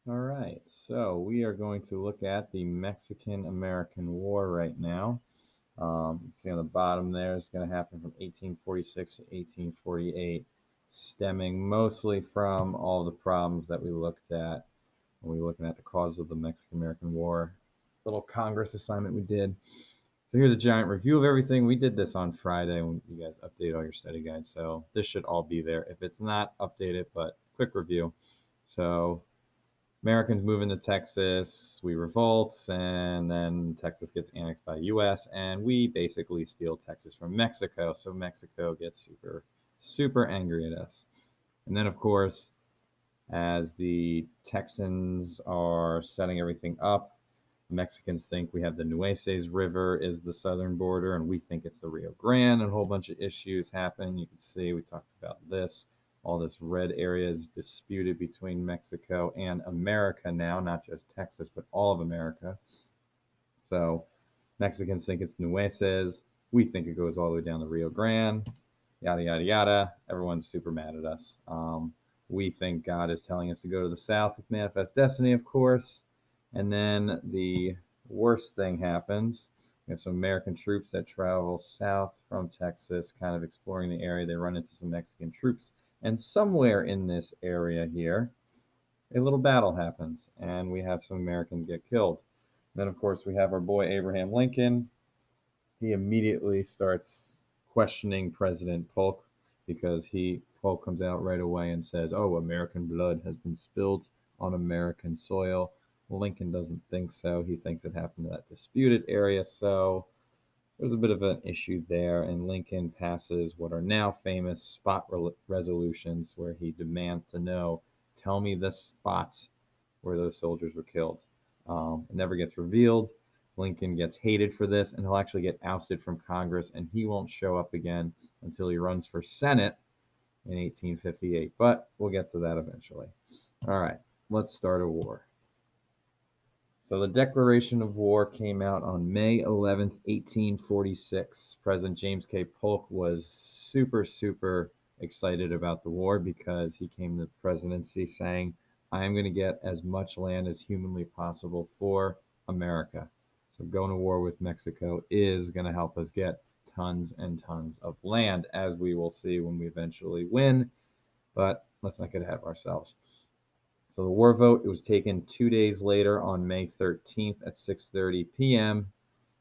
All right, so we are going to look at the Mexican-American War right now. You can see on the bottom there it's going to happen from 1846 to 1848, stemming mostly from all the problems that we looked at when we were looking at the causes of the Mexican-American War. Little Congress assignment we did. So here's a giant review of everything. We did this on Friday when you guys update all your study guides. So this should all be there. If it's not, update it, but quick review. So Americans move into Texas, we revolt, and then Texas gets annexed by U.S. and we basically steal Texas from Mexico. So Mexico gets super, super angry at us. And then, of course, as the Texans are setting everything up, Mexicans think we have the Nueces River is the southern border, and we think it's the Rio Grande, and a whole bunch of issues happen. You can see we talked about this. All this red area is disputed between Mexico and America now, not just Texas, but all of America. So Mexicans think it's Nueces. We think it goes all the way down the Rio Grande, yada, yada, yada. Everyone's super mad at us. We think God is telling us to go to the south with Manifest Destiny, of course. And then the worst thing happens. We have some American troops that travel south from Texas, kind of exploring the area. They run into some Mexican troops. And somewhere in this area here, a little battle happens, and we have some Americans get killed. Then, of course, we have our boy Abraham Lincoln. He immediately starts questioning President Polk because Polk comes out right away and says, "Oh, American blood has been spilled on American soil." Lincoln doesn't think so. He thinks it happened to that disputed area. So there's a bit of an issue there, and Lincoln passes what are now famous spot resolutions, where he demands to know, tell me the spots where those soldiers were killed. It never gets revealed. Lincoln gets hated for this, and he'll actually get ousted from Congress, and he won't show up again until he runs for Senate in 1858. But we'll get to that eventually. All right, let's start a war. So the Declaration of War came out on May 11th, 1846. President James K. Polk was super, super excited about the war because he came to the presidency saying, I am going to get as much land as humanly possible for America. So going to war with Mexico is going to help us get tons and tons of land, as we will see when we eventually win. But let's not get ahead of ourselves. So the war vote, it was taken 2 days later on May 13th at 6:30 p.m.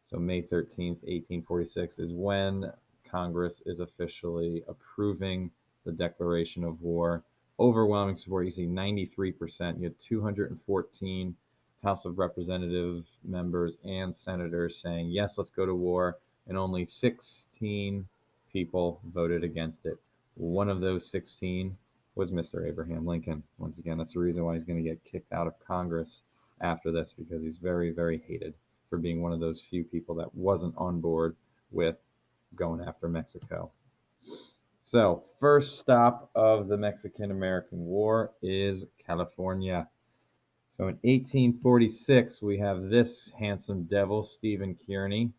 So May 13th, 1846 is when Congress is officially approving the declaration of war. Overwhelming support. You see 93%. You had 214 House of Representative members and senators saying, yes, let's go to war. And only 16 people voted against it. One of those 16 was Mr. Abraham Lincoln. Once again, that's the reason why he's going to get kicked out of Congress after this, because he's very, very hated for being one of those few people that wasn't on board with going after Mexico. So, first stop of the Mexican-American War is California. So in 1846, we have this handsome devil, Stephen Kearny.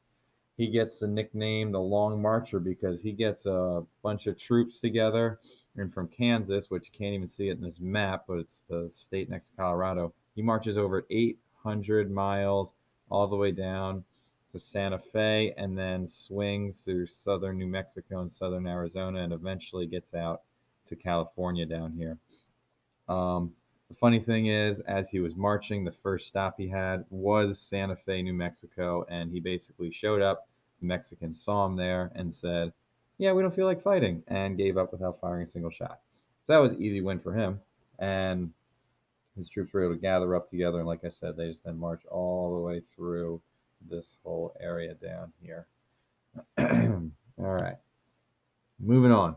He gets the nickname the Long Marcher because he gets a bunch of troops together, and from Kansas, which you can't even see it in this map, but it's the state next to Colorado, he marches over 800 miles all the way down to Santa Fe, and then swings through southern New Mexico and southern Arizona, and eventually gets out to California down here. The funny thing is, as he was marching, the first stop he had was Santa Fe, New Mexico, and he basically showed up. The Mexicans saw him there and said, yeah, we don't feel like fighting, and gave up without firing a single shot. So that was an easy win for him, and his troops were able to gather up together, and like I said, they just then march all the way through this whole area down here. All right, moving on.